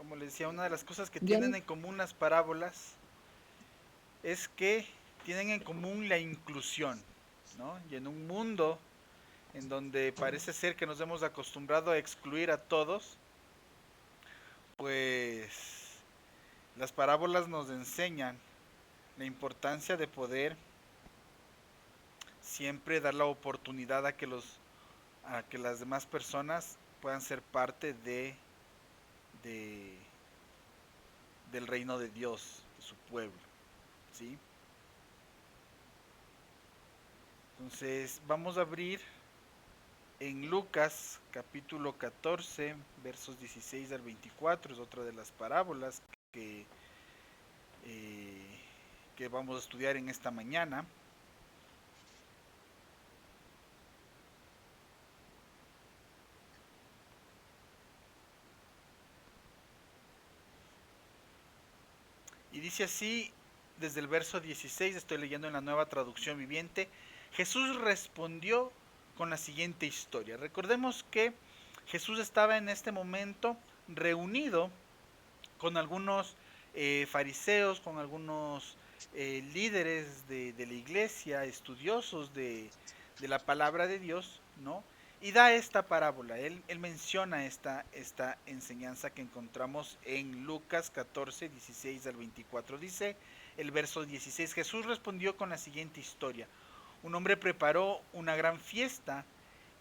como les decía, una de las cosas que Ya, tienen en común las parábolas es que tienen en común la inclusión, ¿no? Y en un mundo en donde parece ser que nos hemos acostumbrado a excluir a todos, pues las parábolas nos enseñan la importancia de poder siempre dar la oportunidad a que las demás personas puedan ser parte de del reino de Dios, de su pueblo, ¿sí? Entonces, vamos a abrir en Lucas capítulo 14, versos 16 al 24, es otra de las parábolas que, eh, que vamos a estudiar en esta mañana. Y dice así, desde el verso 16, estoy leyendo en la nueva traducción viviente, Jesús respondió con la siguiente historia. Recordemos que Jesús estaba en este momento reunido con algunos fariseos, con algunos líderes de la iglesia, estudiosos de la palabra de Dios, ¿no? Y da esta parábola, él menciona esta enseñanza que encontramos en Lucas 14, 16 al 24. Dice el verso 16, Jesús respondió con la siguiente historia. Un hombre preparó una gran fiesta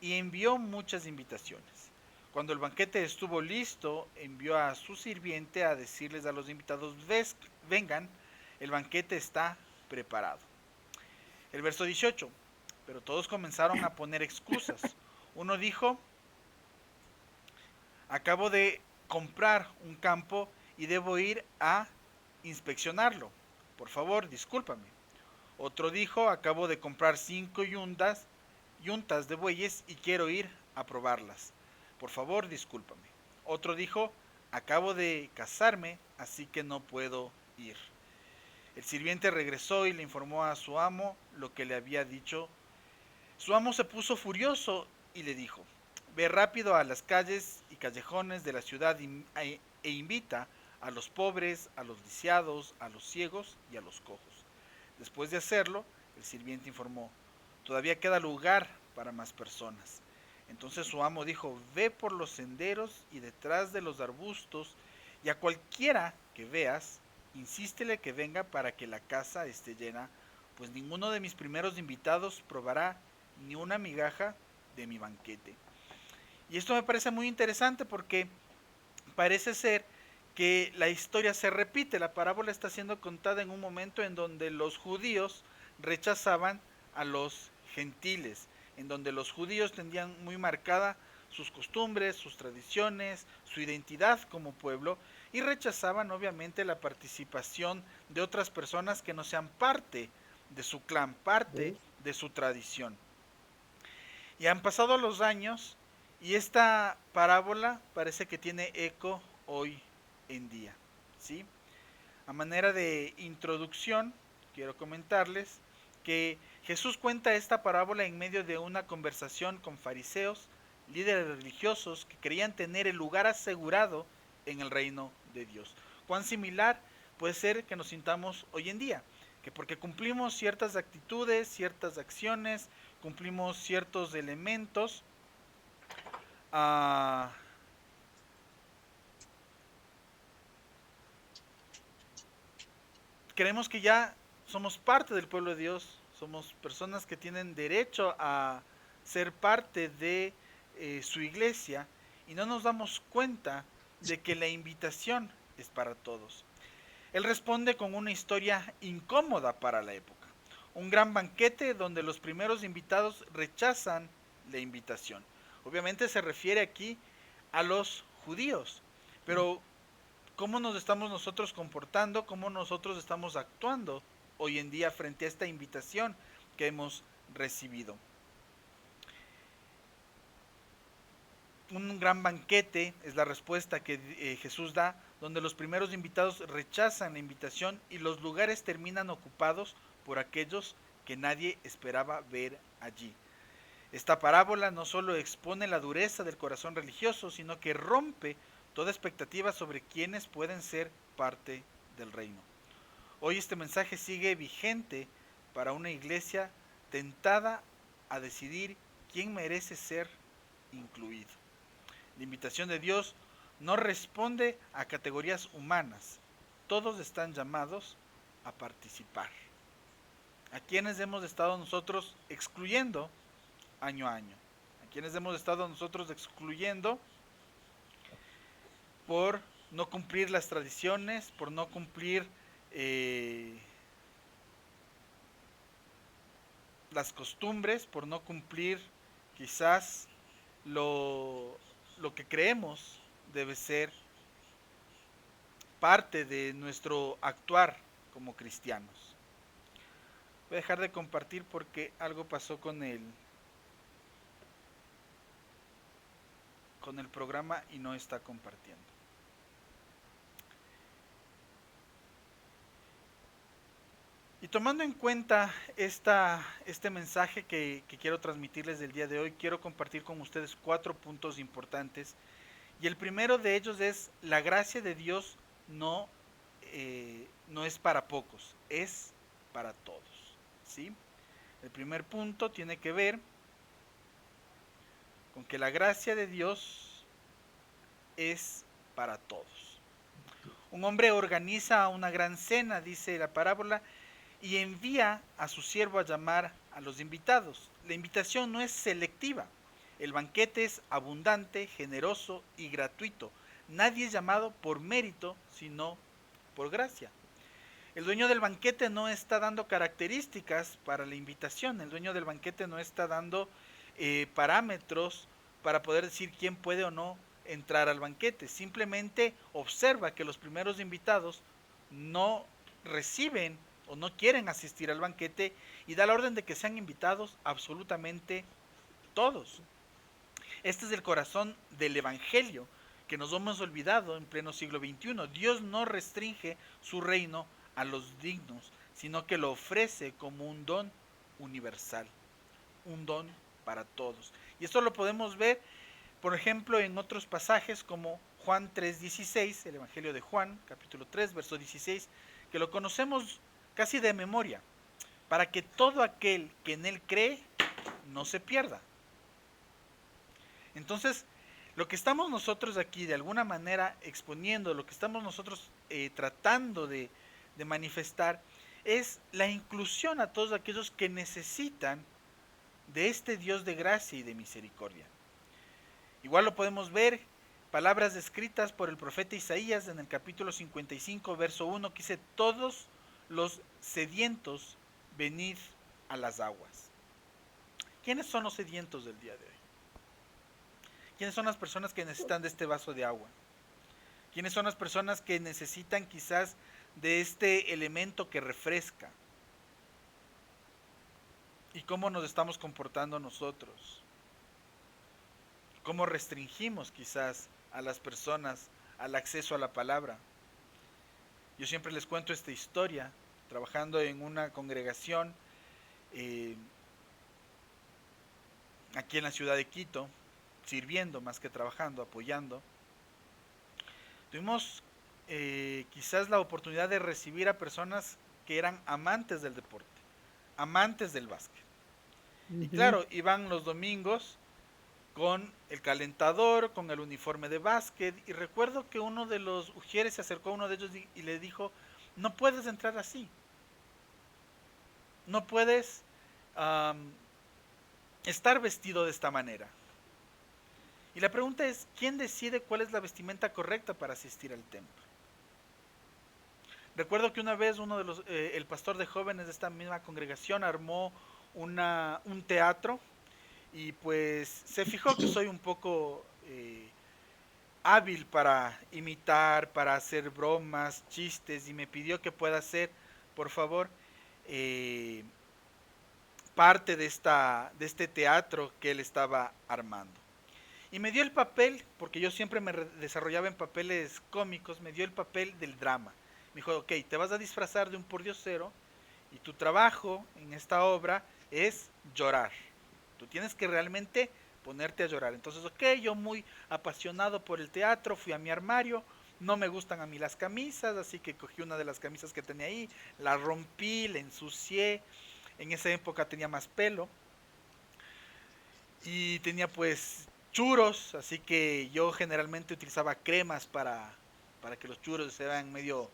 y envió muchas invitaciones. Cuando el banquete estuvo listo, envió a su sirviente a decirles a los invitados, vengan, el banquete está preparado. El verso 18, pero todos comenzaron a poner excusas. Uno dijo, acabo de comprar un campo y debo ir a inspeccionarlo. Por favor, discúlpame. Otro dijo, acabo de comprar 5 yuntas de bueyes y quiero ir a probarlas. Por favor, discúlpame. Otro dijo, acabo de casarme, así que no puedo ir. El sirviente regresó y le informó a su amo lo que le había dicho. Su amo se puso furioso y le dijo, ve rápido a las calles y callejones de la ciudad e invita a los pobres, a los lisiados, a los ciegos y a los cojos. Después de hacerlo, el sirviente informó, todavía queda lugar para más personas. Entonces su amo dijo, ve por los senderos y detrás de los arbustos, y a cualquiera que veas, insístele que venga para que la casa esté llena, pues ninguno de mis primeros invitados probará ni una migaja de mi banquete. Y esto me parece muy interesante porque parece ser que la historia se repite. La parábola está siendo contada en un momento en donde los judíos rechazaban a los gentiles, en donde los judíos tenían muy marcada sus costumbres, sus tradiciones, su identidad como pueblo y rechazaban obviamente la participación de otras personas que no sean parte de su clan, parte sí. de su tradición. Y han pasado los años y esta parábola parece que tiene eco hoy en día, ¿sí? A manera de introducción, quiero comentarles que Jesús cuenta esta parábola en medio de una conversación con fariseos, líderes religiosos que creían tener el lugar asegurado en el reino de Dios. Cuán similar puede ser que nos sintamos hoy en día, que porque cumplimos ciertas actitudes, ciertas acciones, cumplimos ciertos elementos, ah, creemos que ya somos parte del pueblo de Dios, somos personas que tienen derecho a ser parte de su iglesia y no nos damos cuenta de que la invitación es para todos. Él responde con una historia incómoda para la época. Un gran banquete donde los primeros invitados rechazan la invitación. Obviamente se refiere aquí a los judíos, pero cómo nos estamos nosotros comportando, cómo nosotros estamos actuando hoy en día frente a esta invitación que hemos recibido. Un gran banquete es la respuesta que Jesús da, donde los primeros invitados rechazan la invitación y los lugares terminan ocupados por aquellos que nadie esperaba ver allí. Esta parábola no solo expone la dureza del corazón religioso, sino que rompe toda expectativa sobre quienes pueden ser parte del reino. Hoy este mensaje sigue vigente para una iglesia tentada a decidir quién merece ser incluido. La invitación de Dios no responde a categorías humanas. Todos están llamados a participar. ¿A quienes hemos estado nosotros excluyendo año a año? ¿A quienes hemos estado nosotros excluyendo por no cumplir las tradiciones, por no cumplir las costumbres, por no cumplir quizás lo que creemos debe ser parte de nuestro actuar como cristianos? Voy a dejar de compartir porque algo pasó con el programa y no está compartiendo. Y tomando en cuenta este mensaje que quiero transmitirles del día de hoy, quiero compartir con ustedes 4 puntos importantes. Y el primero de ellos es: la gracia de Dios no es para pocos, es para todos. ¿Sí? El primer punto tiene que ver con que la gracia de Dios es para todos. Un hombre organiza una gran cena, dice la parábola, y envía a su siervo a llamar a los invitados. La invitación no es selectiva. El banquete es abundante, generoso y gratuito. Nadie es llamado por mérito, sino por gracia. El dueño del banquete no está dando características para la invitación. El dueño del banquete no está dando parámetros para poder decir quién puede o no entrar al banquete. Simplemente observa que los primeros invitados no reciben o no quieren asistir al banquete y da la orden de que sean invitados absolutamente todos. Este es el corazón del Evangelio que nos hemos olvidado en pleno siglo XXI. Dios no restringe su reino a los dignos, sino que lo ofrece como un don universal, un don para todos. Y esto lo podemos ver, por ejemplo, en otros pasajes como Juan 3:16, el Evangelio de Juan, capítulo 3, verso 16, que lo conocemos casi de memoria, para que todo aquel que en él cree no se pierda. Entonces, lo que estamos nosotros aquí de alguna manera exponiendo, lo que estamos nosotros tratando de manifestar, es la inclusión a todos aquellos que necesitan de este Dios de gracia y de misericordia. Igual lo podemos ver, palabras escritas por el profeta Isaías en el capítulo 55, verso 1, que dice: todos los sedientos, venid a las aguas. ¿Quiénes son los sedientos del día de hoy? ¿Quiénes son las personas que necesitan de este vaso de agua? ¿Quiénes son las personas que necesitan quizás de este elemento que refresca? ¿Y cómo nos estamos comportando nosotros? ¿Cómo restringimos quizás a las personas al acceso a la palabra? Yo siempre les cuento esta historia, trabajando en una congregación aquí en la ciudad de Quito, sirviendo más que trabajando, apoyando. Tuvimos quizás la oportunidad de recibir a personas que eran amantes del deporte, amantes del básquet. Y claro, iban los domingos con el calentador, con el uniforme de básquet, y recuerdo que uno de los ujieres se acercó a uno de ellos y le dijo: no puedes entrar así, no puedes estar vestido de esta manera. Y la pregunta es: ¿quién decide cuál es la vestimenta correcta para asistir al templo? Recuerdo que una vez el pastor de jóvenes de esta misma congregación armó un teatro, y pues se fijó que soy un poco hábil para imitar, para hacer bromas, chistes, y me pidió que pueda hacer, por favor, parte de este teatro que él estaba armando. Y me dio el papel, porque yo siempre me desarrollaba en papeles cómicos, me dio el papel del drama. Me dijo: ok, te vas a disfrazar de un pordiosero y tu trabajo en esta obra es llorar. Tú tienes que realmente ponerte a llorar. Entonces, ok, yo muy apasionado por el teatro, fui a mi armario. No me gustan a mí las camisas, así que cogí una de las camisas que tenía ahí, la rompí, la ensucié. En esa época tenía más pelo y tenía pues churros, así que yo generalmente utilizaba cremas para que los churros se vean medio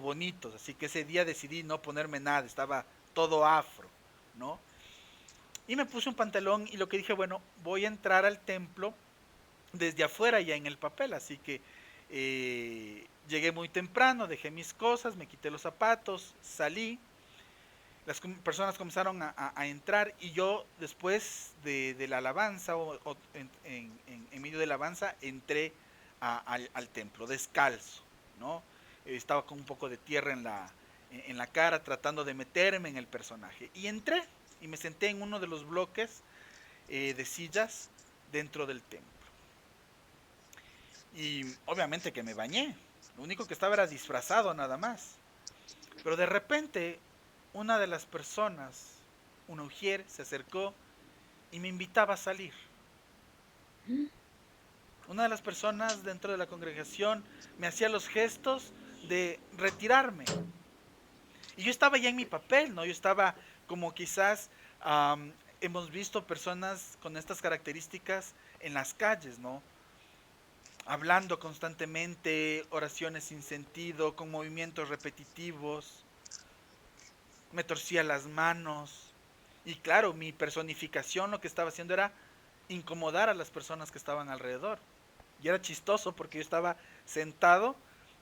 bonitos. Así que ese día decidí no ponerme nada, estaba todo afro, ¿no? Y me puse un pantalón y lo que dije, bueno, voy a entrar al templo desde afuera ya en el papel, así que llegué muy temprano, dejé mis cosas, me quité los zapatos, salí, las personas comenzaron a entrar y yo después de la alabanza o en medio de la alabanza entré al templo descalzo, ¿no? Estaba con un poco de tierra en la cara tratando de meterme en el personaje y entré y me senté en uno de los bloques de sillas dentro del templo. Y obviamente que me bañé. Lo único que estaba era disfrazado nada más. Pero de repente, una de las personas, una mujer, se acercó y me invitaba a salir. Una de las personas dentro de la congregación me hacía los gestos de retirarme. Y yo estaba ya en mi papel, ¿no? Yo estaba como quizás hemos visto personas con estas características en las calles, ¿no? Hablando constantemente, oraciones sin sentido, con movimientos repetitivos, me torcía las manos. Y claro, mi personificación lo que estaba haciendo era incomodar a las personas que estaban alrededor. Y era chistoso porque yo estaba sentado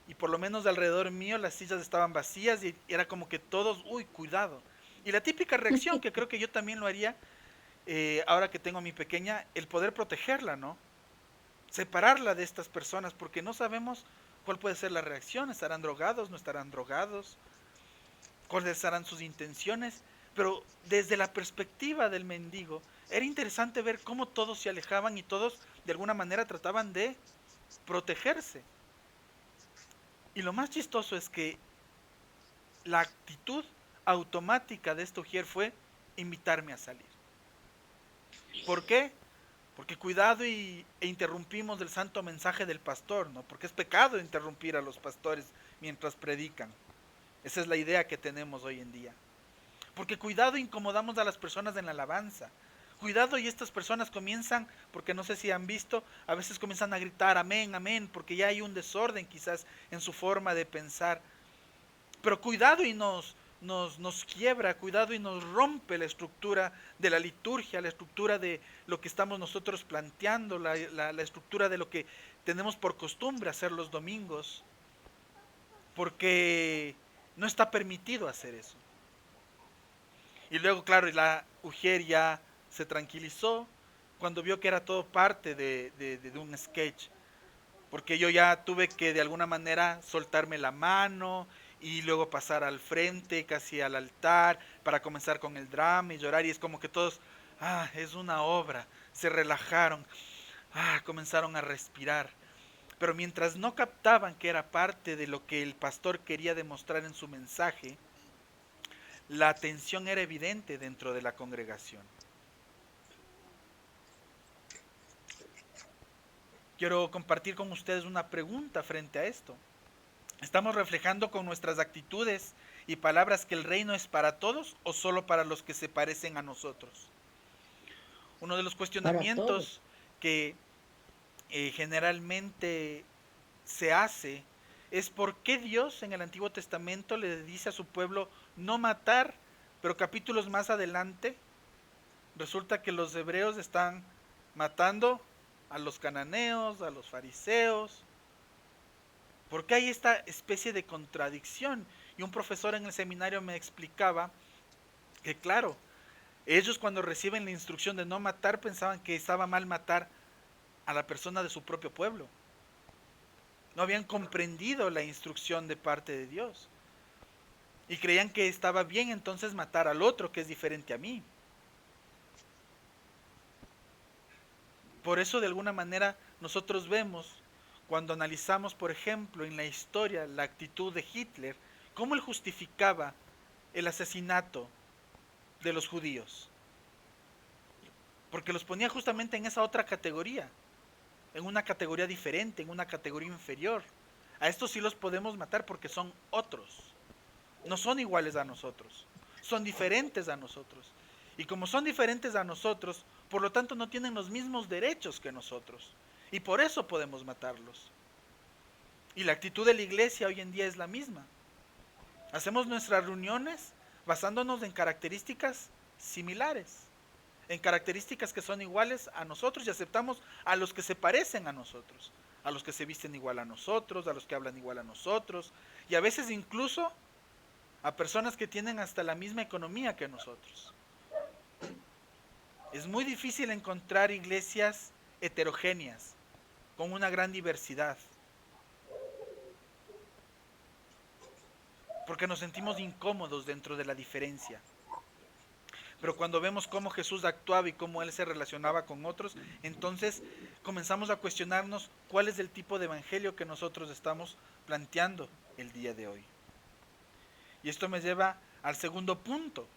y por lo menos de alrededor mío las sillas estaban vacías y era como que todos, uy, cuidado. Y la típica reacción que creo que yo también lo haría ahora que tengo a mi pequeña, el poder protegerla, ¿no? Separarla de estas personas porque no sabemos cuál puede ser la reacción. ¿Estarán drogados? ¿No estarán drogados? ¿Cuáles serán sus intenciones? Pero desde la perspectiva del mendigo, era interesante ver cómo todos se alejaban y todos de alguna manera trataban de protegerse. Y lo más chistoso es que la actitud automática de esta mujer fue invitarme a salir. ¿Por qué? Porque cuidado e interrumpimos el santo mensaje del pastor, ¿no? Porque es pecado interrumpir a los pastores mientras predican. Esa es la idea que tenemos hoy en día. Porque cuidado incomodamos a las personas en la alabanza. Cuidado y estas personas comienzan, porque no sé si han visto, a veces comienzan a gritar amén, amén, porque ya hay un desorden quizás en su forma de pensar. Pero cuidado y nos quiebra, cuidado y nos rompe la estructura de la liturgia, la estructura de lo que estamos nosotros planteando, la estructura de lo que tenemos por costumbre hacer los domingos, porque no está permitido hacer eso. Y luego, claro, la Ujier ya se tranquilizó cuando vio que era todo parte de un sketch. Porque yo ya tuve que de alguna manera soltarme la mano y luego pasar al frente, casi al altar, para comenzar con el drama y llorar. Y es como que todos, es una obra, se relajaron, comenzaron a respirar. Pero mientras no captaban que era parte de lo que el pastor quería demostrar en su mensaje, la tensión era evidente dentro de la congregación. Quiero compartir con ustedes una pregunta frente a esto. ¿Estamos reflejando con nuestras actitudes y palabras que el reino es para todos o solo para los que se parecen a nosotros? Uno de los Para todos. cuestionamientos que generalmente se hace es por qué Dios en el Antiguo Testamento le dice a su pueblo no matar, pero capítulos más adelante resulta que los hebreos están matando a los cananeos, a los fariseos. ¿Por qué hay esta especie de contradicción? Y un profesor en el seminario me explicaba que, claro, ellos cuando reciben la instrucción de no matar pensaban que estaba mal matar a la persona de su propio pueblo. No habían comprendido la instrucción de parte de Dios. Y creían que estaba bien entonces matar al otro que es diferente a mí. Por eso de alguna manera nosotros vemos, cuando analizamos por ejemplo en la historia la actitud de Hitler, cómo él justificaba el asesinato de los judíos. porque los ponía justamente en esa otra categoría, en una categoría diferente, en una categoría inferior. A estos sí los podemos matar porque son otros, no son iguales a nosotros, son diferentes a nosotros. Y como son diferentes a nosotros, por lo tanto no tienen los mismos derechos que nosotros. Y por eso podemos matarlos. Y la actitud de la iglesia hoy en día es la misma. Hacemos nuestras reuniones basándonos en características similares, en características que son iguales a nosotros, y aceptamos a los que se parecen a nosotros, a los que se visten igual a nosotros, a los que hablan igual a nosotros, y a veces incluso a personas que tienen hasta la misma economía que nosotros. Es muy difícil encontrar iglesias heterogéneas, con una gran diversidad, porque nos sentimos incómodos dentro de la diferencia. Pero cuando vemos cómo Jesús actuaba y cómo Él se relacionaba con otros, entonces comenzamos a cuestionarnos cuál es el tipo de evangelio que nosotros estamos planteando el día de hoy. Y esto me lleva al segundo punto.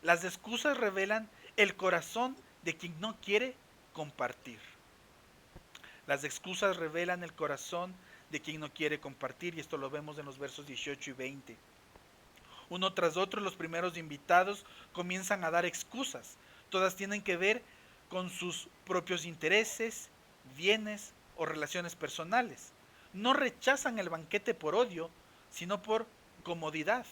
Las excusas revelan el corazón de quien no quiere compartir. Las excusas revelan el corazón de quien no quiere compartir, y esto lo vemos en los versos 18 y 20. Uno tras otro, los primeros invitados comienzan a dar excusas. Todas tienen que ver con sus propios intereses, bienes o relaciones personales. No rechazan el banquete por odio, sino por comodidad.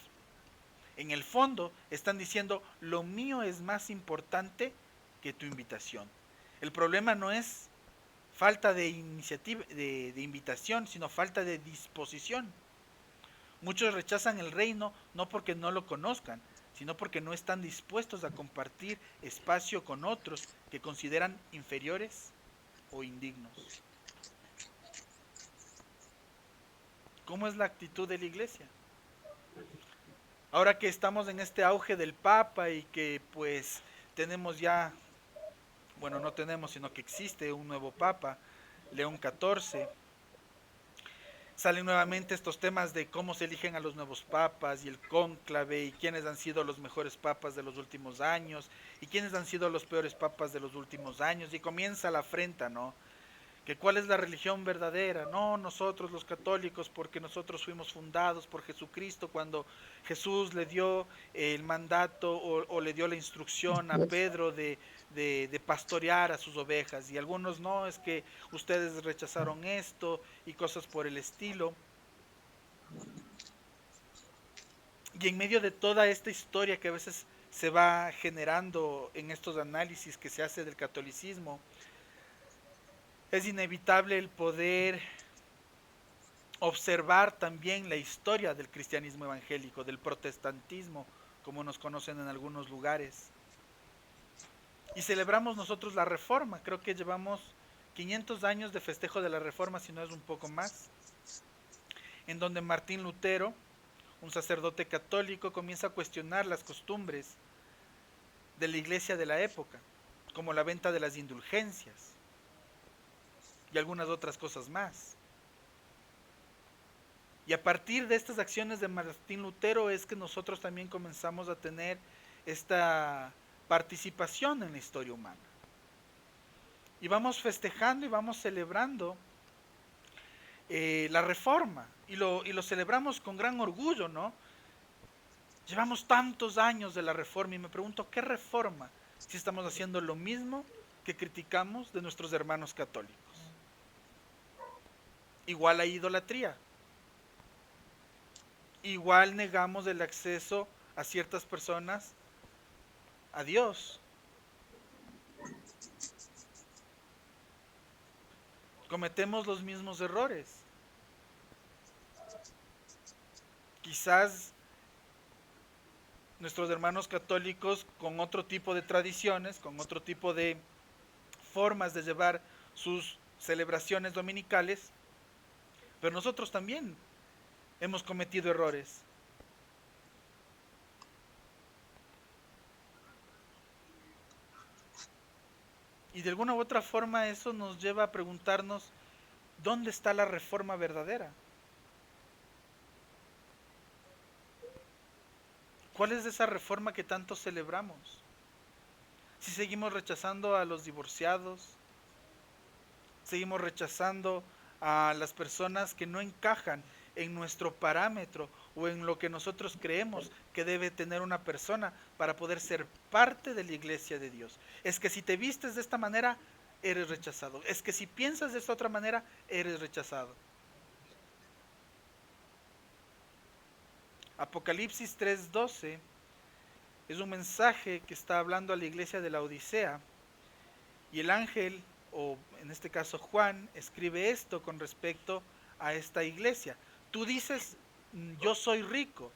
En el fondo están diciendo, lo mío es más importante que tu invitación. El problema no es falta de iniciativa, de invitación, sino falta de disposición. Muchos rechazan el reino no porque no lo conozcan, sino porque no están dispuestos a compartir espacio con otros que consideran inferiores o indignos. ¿Cómo es la actitud de la iglesia? Ahora que estamos en este auge del Papa y que pues tenemos ya, bueno, no tenemos, sino que existe un nuevo Papa, León XIV, salen nuevamente estos temas de cómo se eligen a los nuevos papas y el cónclave y quiénes han sido los mejores papas de los últimos años y quiénes han sido los peores papas de los últimos años, y comienza la afrenta, ¿no? Que cuál es la religión verdadera. No, nosotros los católicos, porque nosotros fuimos fundados por Jesucristo cuando Jesús le dio el mandato o le dio la instrucción a Pedro de pastorear a sus ovejas, y algunos no, es que ustedes rechazaron esto y cosas por el estilo. Y en medio de toda esta historia que a veces se va generando en estos análisis que se hace del catolicismo, es inevitable el poder observar también la historia del cristianismo evangélico, del protestantismo, como nos conocen en algunos lugares. Y celebramos nosotros la Reforma, creo que llevamos 500 años de festejo de la Reforma, si no es un poco más, en donde Martín Lutero, un sacerdote católico, comienza a cuestionar las costumbres de la iglesia de la época, como la venta de las indulgencias y algunas otras cosas más. Y a partir de estas acciones de Martín Lutero es que nosotros también comenzamos a tener esta participación en la historia humana. Y vamos festejando y vamos celebrando la reforma. Y lo celebramos con gran orgullo, ¿no? Llevamos tantos años de la reforma y me pregunto, ¿qué reforma? Si estamos haciendo lo mismo que criticamos de nuestros hermanos católicos. Igual hay idolatría. Igual negamos el acceso a ciertas personas a Dios. Cometemos los mismos errores. Quizás nuestros hermanos católicos con otro tipo de tradiciones, con otro tipo de formas de llevar sus celebraciones dominicales, pero nosotros también hemos cometido errores. Y de alguna u otra forma eso nos lleva a preguntarnos, ¿dónde está la reforma verdadera? ¿Cuál es esa reforma que tanto celebramos? Si seguimos rechazando a los divorciados, seguimos rechazando a las personas que no encajan en nuestro parámetro o en lo que nosotros creemos que debe tener una persona para poder ser parte de la iglesia de Dios. Es que si te vistes de esta manera, eres rechazado. Es que si piensas de esta otra manera, eres rechazado. Apocalipsis 3:12 es un mensaje que está hablando a la iglesia de la Odisea, y el ángel, o en este caso Juan, escribe esto con respecto a esta iglesia. Tú dices, yo soy rico,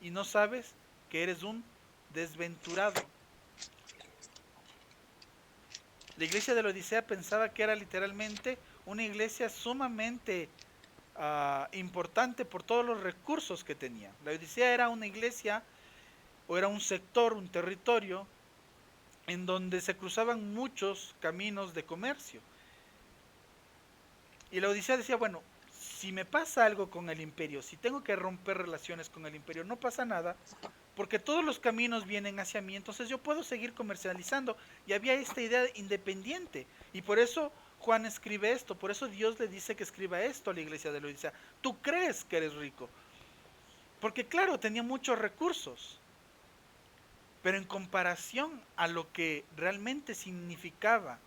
y no sabes que eres un desventurado. La iglesia de la Odisea pensaba que era literalmente una iglesia sumamente importante por todos los recursos que tenía. La Odisea era una iglesia, o era un sector, un territorio, en donde se cruzaban muchos caminos de comercio. Y la Odisea decía, bueno, si me pasa algo con el imperio, si tengo que romper relaciones con el imperio, no pasa nada, porque todos los caminos vienen hacia mí, entonces yo puedo seguir comercializando. Y había esta idea independiente. Y por eso Juan escribe esto, por eso Dios le dice que escriba esto a la iglesia de la Odisea. Tú crees que eres rico, porque claro, tenía muchos recursos, pero en comparación a lo que realmente significaba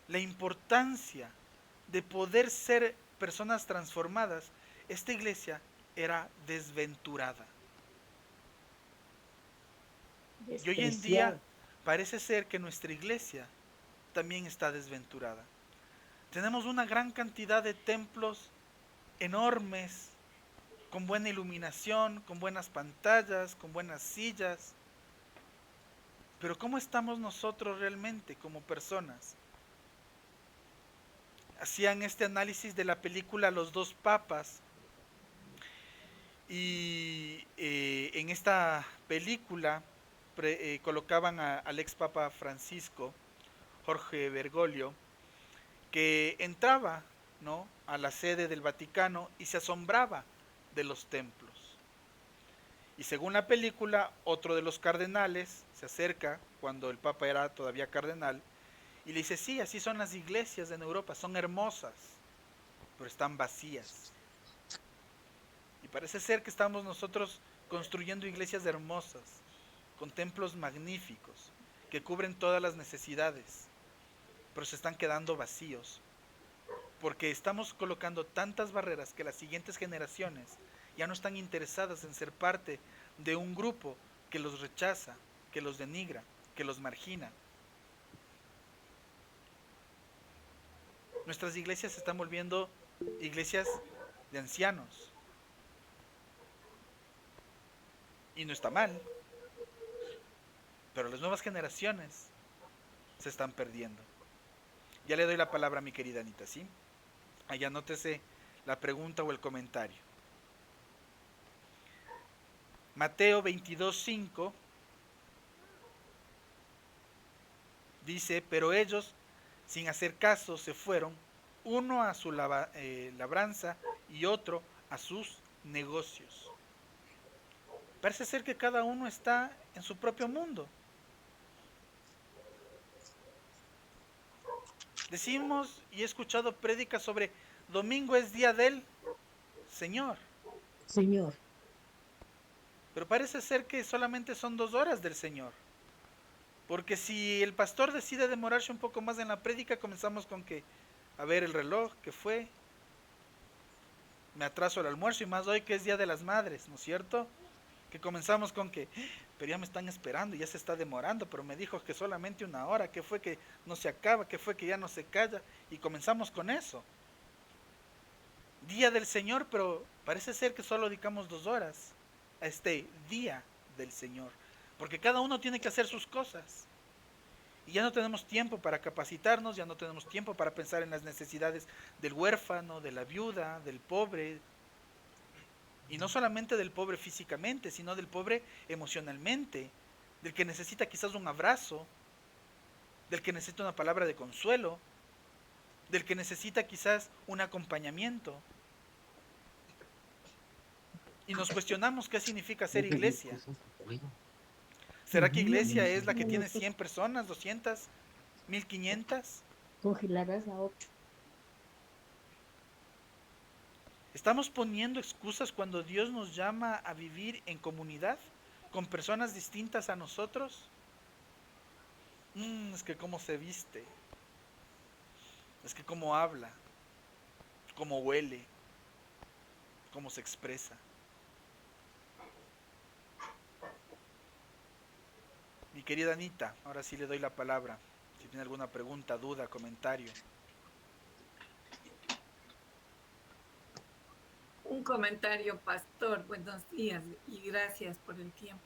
la importancia de poder ser personas transformadas, esta iglesia era desventurada. Y hoy en día despreciado. parece ser que nuestra iglesia también está desventurada. Tenemos una gran cantidad de templos enormes, con buena iluminación, con buenas pantallas, con buenas sillas. Pero ¿cómo estamos nosotros realmente como personas? Hacían este análisis de la película Los dos papas, y en esta película colocaban al ex papa Francisco, Jorge Bergoglio, que entraba, ¿no?, a la sede del Vaticano y se asombraba de los templos. Y según la película, otro de los cardenales se acerca cuando el papa era todavía cardenal y le dice, sí, así son las iglesias en Europa, son hermosas, pero están vacías. Y parece ser que estamos nosotros construyendo iglesias hermosas, con templos magníficos, que cubren todas las necesidades, pero se están quedando vacíos, porque estamos colocando tantas barreras que las siguientes generaciones ya no están interesadas en ser parte de un grupo que los rechaza, que los denigra, que los margina. Nuestras iglesias se están volviendo iglesias de ancianos, y no está mal, pero las nuevas generaciones se están perdiendo. Ya le doy la palabra a mi querida Anita, ¿sí? Allá anótese la pregunta o el comentario. Mateo 22:5 dice, pero ellos, sin hacer caso, se fueron, uno a su labranza y otro a sus negocios. Parece ser que cada uno está en su propio mundo. Decimos y he escuchado prédicas sobre domingo es día del Señor, Señor, pero parece ser que solamente son 2 horas del Señor. Porque si el pastor decide demorarse un poco más en la prédica, comenzamos con que, a ver el reloj, que fue, me atraso al almuerzo, y más hoy que es Día de las Madres, ¿no es cierto? Que comenzamos con que, pero ya me están esperando, ya se está demorando, pero me dijo que solamente 1 hora, que fue que no se acaba, que fue que ya no se calla, y comenzamos con eso. Día del Señor, pero parece ser que solo dedicamos 2 horas a este día del Señor, porque cada uno tiene que hacer sus cosas. Y ya no tenemos tiempo para capacitarnos, ya no tenemos tiempo para pensar en las necesidades del huérfano, de la viuda, del pobre. Y no solamente del pobre físicamente, sino del pobre emocionalmente, del que necesita quizás un abrazo, del que necesita una palabra de consuelo, del que necesita quizás un acompañamiento. Y nos cuestionamos qué significa ser iglesia. ¿Será que iglesia es la que tiene 100 personas, 200, 1500? Congeladas a 8. ¿Estamos poniendo excusas cuando Dios nos llama a vivir en comunidad con personas distintas a nosotros? Es que cómo se viste, es que cómo habla, cómo huele, cómo se expresa. Mi querida Anita, ahora sí le doy la palabra. Si tiene alguna pregunta, duda, comentario. Un comentario, pastor. Buenos días y gracias por el tiempo.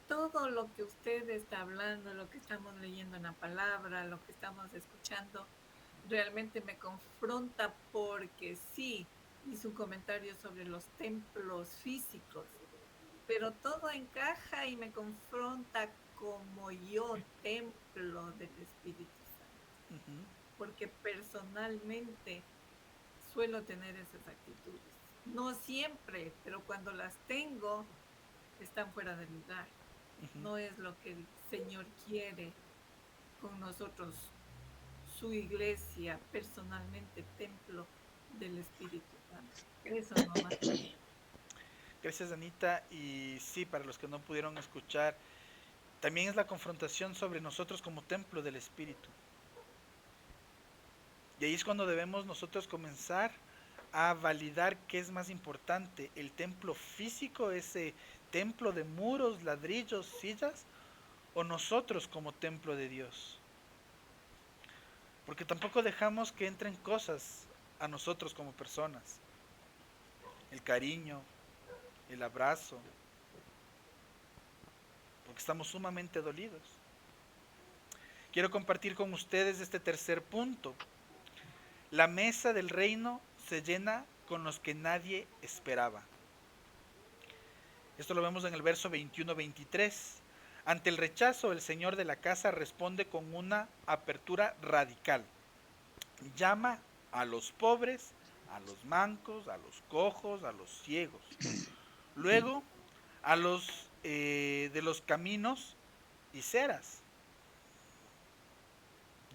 Todo lo que usted está hablando, lo que estamos leyendo en la palabra, lo que estamos escuchando, realmente me confronta porque sí, hizo un comentario sobre los templos físicos, pero todo encaja y me confronta como yo, templo del Espíritu Santo, Ujú, porque personalmente suelo tener esas actitudes. No siempre, pero cuando las tengo, están fuera de lugar. ujú. No es lo que el Señor quiere con nosotros, su iglesia, personalmente, templo del Espíritu Santo. Eso nomás. Gracias, Anita. Y sí, para los que no pudieron escuchar, también es la confrontación sobre nosotros como templo del Espíritu. Y ahí es cuando debemos nosotros comenzar a validar qué es más importante, el templo físico, ese templo de muros, ladrillos, sillas, o nosotros como templo de Dios. Porque tampoco dejamos que entren cosas a nosotros como personas. El cariño, el abrazo, porque estamos sumamente dolidos. Quiero compartir con ustedes este tercer punto. La mesa del reino se llena con los que nadie esperaba. Esto lo vemos en el verso 21-23. Ante el rechazo, el señor de la casa responde con una apertura radical. Llama a los pobres, a los mancos, a los cojos, a los ciegos. Luego, a los de los caminos y ceras.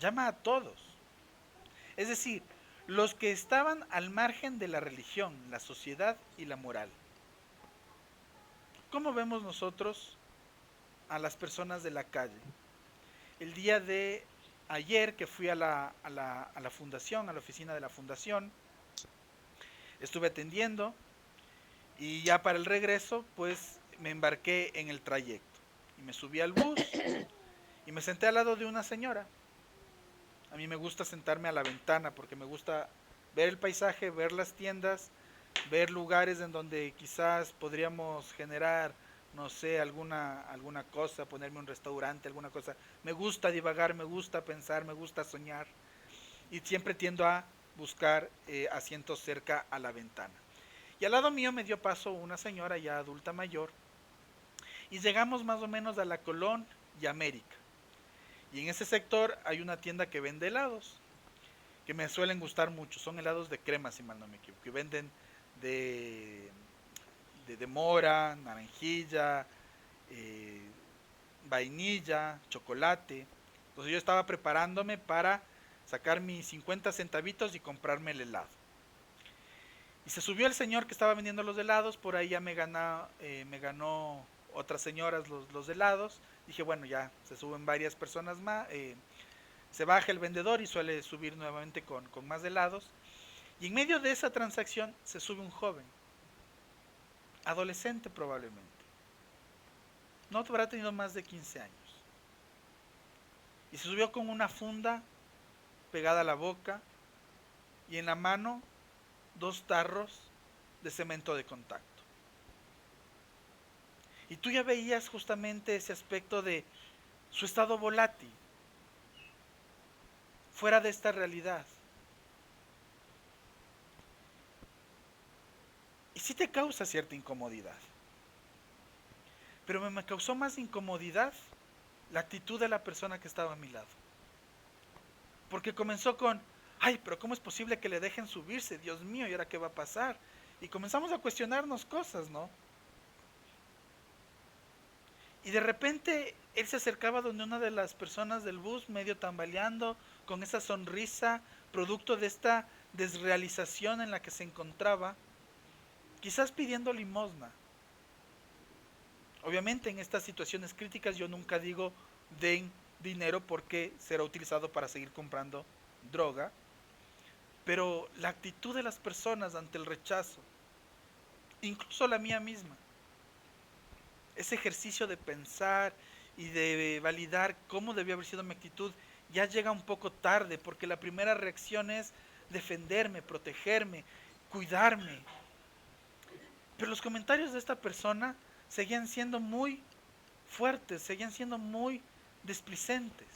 Llama a todos. Es decir, los que estaban al margen de la religión, la sociedad y la moral. ¿Cómo vemos nosotros a las personas de la calle? El día de ayer que fui a la fundación, a la oficina de la fundación, estuve atendiendo y ya para el regreso pues me embarqué en el trayecto y me subí al bus y me senté al lado de una señora. A mí me gusta sentarme a la ventana porque me gusta ver el paisaje, ver las tiendas, ver lugares en donde quizás podríamos generar, no sé, alguna cosa, ponerme un restaurante, alguna cosa. Me gusta divagar, me gusta pensar, me gusta soñar y siempre tiendo a buscar asientos cerca a la ventana. Y al lado mío me dio paso una señora ya adulta mayor y llegamos más o menos a la Colón y América. Y en ese sector hay una tienda que vende helados, que me suelen gustar mucho. Son helados de crema, si mal no me equivoco. Que venden de, de mora, naranjilla, eh, vainilla, chocolate. Entonces yo estaba preparándome para sacar mis 50 centavitos y comprarme el helado. Y se subió el señor que estaba vendiendo los helados, por ahí ya me ganó otras señoras los helados. Dije, bueno, ya se suben varias personas más. Se baja el vendedor y suele subir nuevamente con más helados. Y en medio de esa transacción se sube un joven, adolescente probablemente. No habrá tenido más de 15 años. Y se subió con una funda pegada a la boca y en la mano 2 tarros de cemento de contacto. Y tú ya veías justamente ese aspecto de su estado volátil, fuera de esta realidad. Y sí te causa cierta incomodidad. Pero me causó más incomodidad la actitud de la persona que estaba a mi lado. Porque comenzó con, ay, pero ¿cómo es posible que le dejen subirse? Dios mío, ¿y ahora qué va a pasar? Y comenzamos a cuestionarnos cosas, ¿no? Y de repente él se acercaba donde una de las personas del bus, medio tambaleando, con esa sonrisa, producto de esta desrealización en la que se encontraba, quizás pidiendo limosna. Obviamente en estas situaciones críticas yo nunca digo den dinero porque será utilizado para seguir comprando droga, pero la actitud de las personas ante el rechazo, incluso la mía misma, ese ejercicio de pensar y de validar cómo debió haber sido mi actitud, ya llega un poco tarde, porque la primera reacción es defenderme, protegerme, cuidarme. Pero los comentarios de esta persona seguían siendo muy fuertes, seguían siendo muy displicentes.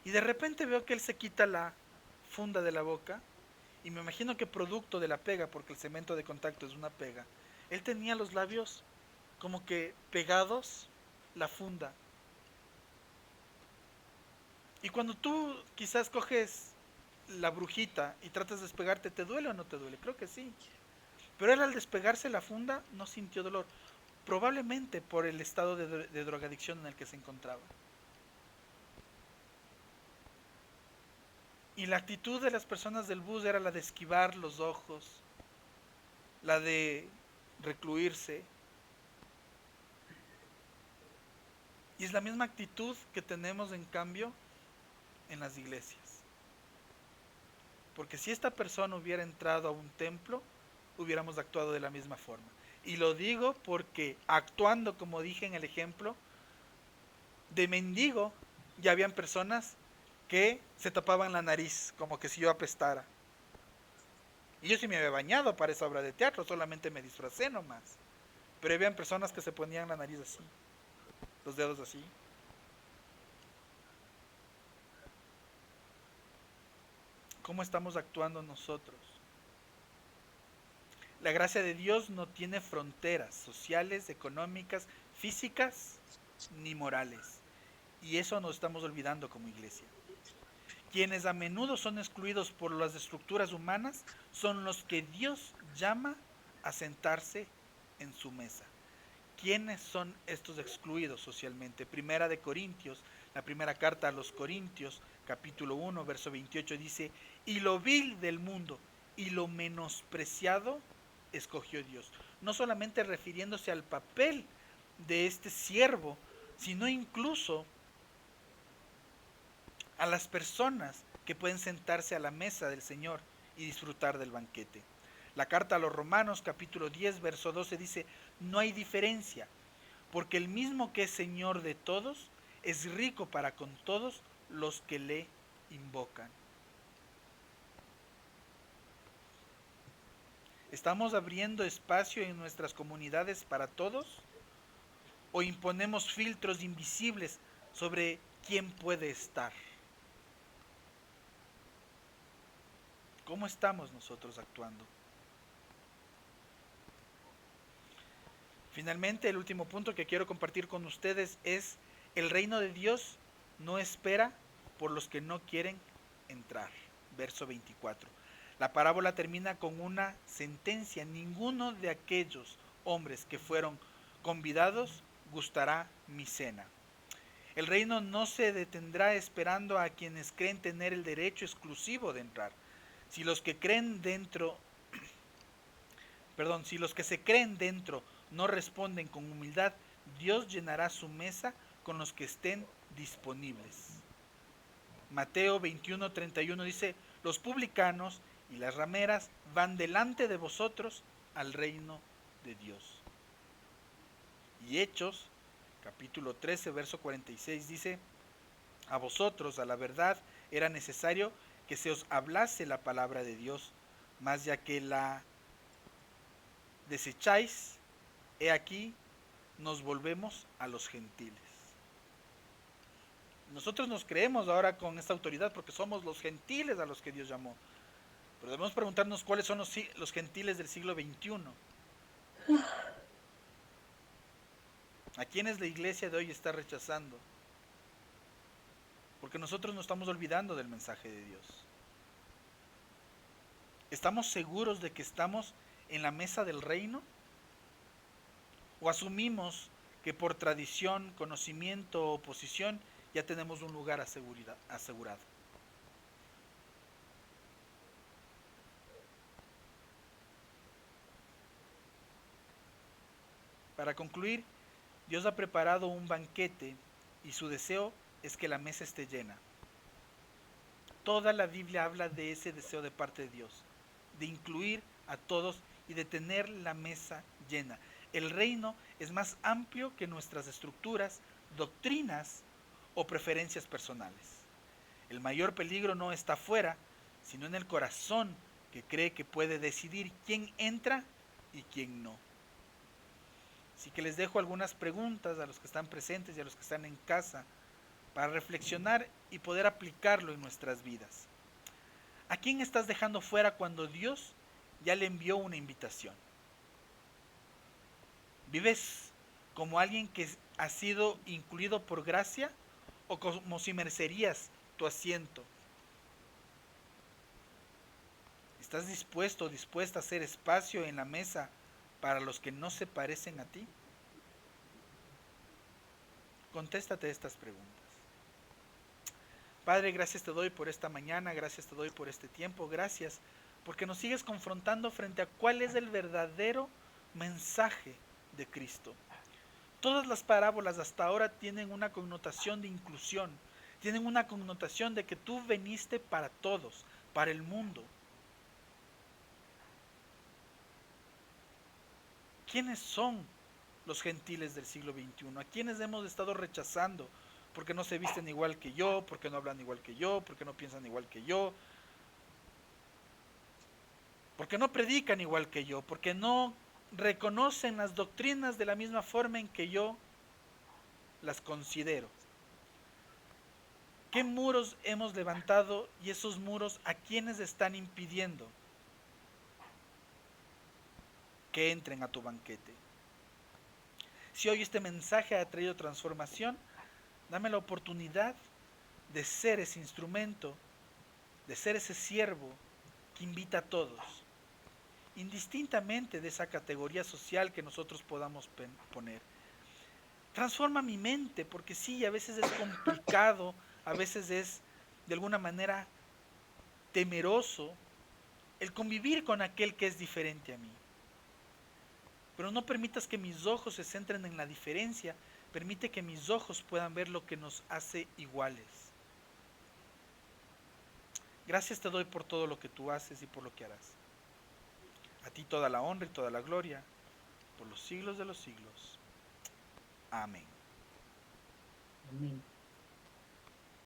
Y de repente veo que él se quita la funda de la boca, y me imagino que producto de la pega, porque el cemento de contacto es una pega, él tenía los labios como que pegados la funda. Y cuando tú quizás coges la brujita y tratas de despegarte, ¿te duele o no te duele? Creo que sí. Pero él al despegarse la funda no sintió dolor, probablemente por el estado de drogadicción en el que se encontraba. Y la actitud de las personas del bus era la de esquivar los ojos, la de recluirse. Y es la misma actitud que tenemos en cambio en las iglesias. Porque si esta persona hubiera entrado a un templo, hubiéramos actuado de la misma forma. Y lo digo porque actuando como dije en el ejemplo, de mendigo ya habían personas que se tapaban la nariz, como que si yo apestara. Y yo sí me había bañado para esa obra de teatro, solamente me disfracé nomás. Pero habían personas que se ponían la nariz así, los dedos así. ¿Cómo estamos actuando nosotros? La gracia de Dios no tiene fronteras sociales, económicas, físicas ni morales. Y eso nos estamos olvidando como iglesia. Quienes a menudo son excluidos por las estructuras humanas son los que Dios llama a sentarse en su mesa. ¿Quiénes son estos excluidos socialmente? Primera de Corintios, la primera carta a los Corintios, capítulo 1, verso 28 dice, y lo vil del mundo y lo menospreciado escogió Dios. No solamente refiriéndose al papel de este siervo, sino incluso a las personas que pueden sentarse a la mesa del Señor y disfrutar del banquete. La carta a los Romanos capítulo 10 verso 12 dice, no hay diferencia, porque el mismo que es Señor de todos es rico para con todos los que le invocan. ¿Estamos abriendo espacio en nuestras comunidades para todos? ¿O imponemos filtros invisibles sobre quién puede estar? ¿Cómo estamos nosotros actuando? Finalmente, el último punto que quiero compartir con ustedes es, el reino de Dios no espera por los que no quieren entrar. Verso 24. La parábola termina con una sentencia. Ninguno de aquellos hombres que fueron convidados gustará mi cena. El reino no se detendrá esperando a quienes creen tener el derecho exclusivo de entrar. Si los que creen dentro, si los que se creen dentro no responden con humildad, Dios llenará su mesa con los que estén disponibles. Mateo 21:31 dice, los publicanos y las rameras van delante de vosotros al reino de Dios. Y Hechos, capítulo 13, verso 46 dice, a vosotros, a la verdad, era necesario que se os hablase la palabra de Dios, mas ya que la desecháis, he aquí, nos volvemos a los gentiles. Nosotros nos creemos ahora con esta autoridad porque somos los gentiles a los que Dios llamó. Pero debemos preguntarnos cuáles son los gentiles del siglo XXI. ¿A quiénes la iglesia de hoy está rechazando? Porque nosotros nos estamos olvidando del mensaje de Dios. ¿Estamos seguros de que estamos en la mesa del reino? ¿O asumimos que por tradición, conocimiento o posición ya tenemos un lugar asegurado. Para concluir, Dios ha preparado un banquete y su deseo es que la mesa esté llena. Toda la Biblia habla de ese deseo de parte de Dios, de incluir a todos y de tener la mesa llena. El reino es más amplio que nuestras estructuras, doctrinas o preferencias personales. El mayor peligro no está afuera, sino en el corazón que cree que puede decidir quién entra y quién no. Así que les dejo algunas preguntas a los que están presentes y a los que están en casa para reflexionar y poder aplicarlo en nuestras vidas. ¿A quién estás dejando fuera cuando Dios ya le envió una invitación? ¿Vives como alguien que ha sido incluido por gracia o como si merecerías tu asiento? ¿Estás dispuesto o dispuesta a hacer espacio en la mesa para los que no se parecen a ti? Contéstate estas preguntas. Padre, gracias te doy por esta mañana, gracias te doy por este tiempo, gracias porque nos sigues confrontando frente a cuál es el verdadero mensaje de Cristo. Todas las parábolas hasta ahora tienen una connotación de inclusión, tienen una connotación de que tú veniste para todos, para el mundo. ¿Quiénes son los gentiles del siglo XXI? ¿A quiénes hemos estado rechazando? Porque no se visten igual que yo, porque no hablan igual que yo, porque no piensan igual que yo, porque no predican igual que yo, porque no reconocen las doctrinas de la misma forma en que yo las considero. ¿Qué muros hemos levantado y esos muros a quiénes están impidiendo que entren a tu banquete? Si hoy este mensaje ha traído transformación, dame la oportunidad de ser ese instrumento, de ser ese siervo que invita a todos, indistintamente de esa categoría social que nosotros podamos poner. Transforma mi mente, porque sí, a veces es complicado, a veces es de alguna manera temeroso el convivir con aquel que es diferente a mí. Pero no permitas que mis ojos se centren en la diferencia, permite que mis ojos puedan ver lo que nos hace iguales. Gracias te doy por todo lo que tú haces y por lo que harás. A ti toda la honra y toda la gloria, por los siglos de los siglos. Amén. Amén.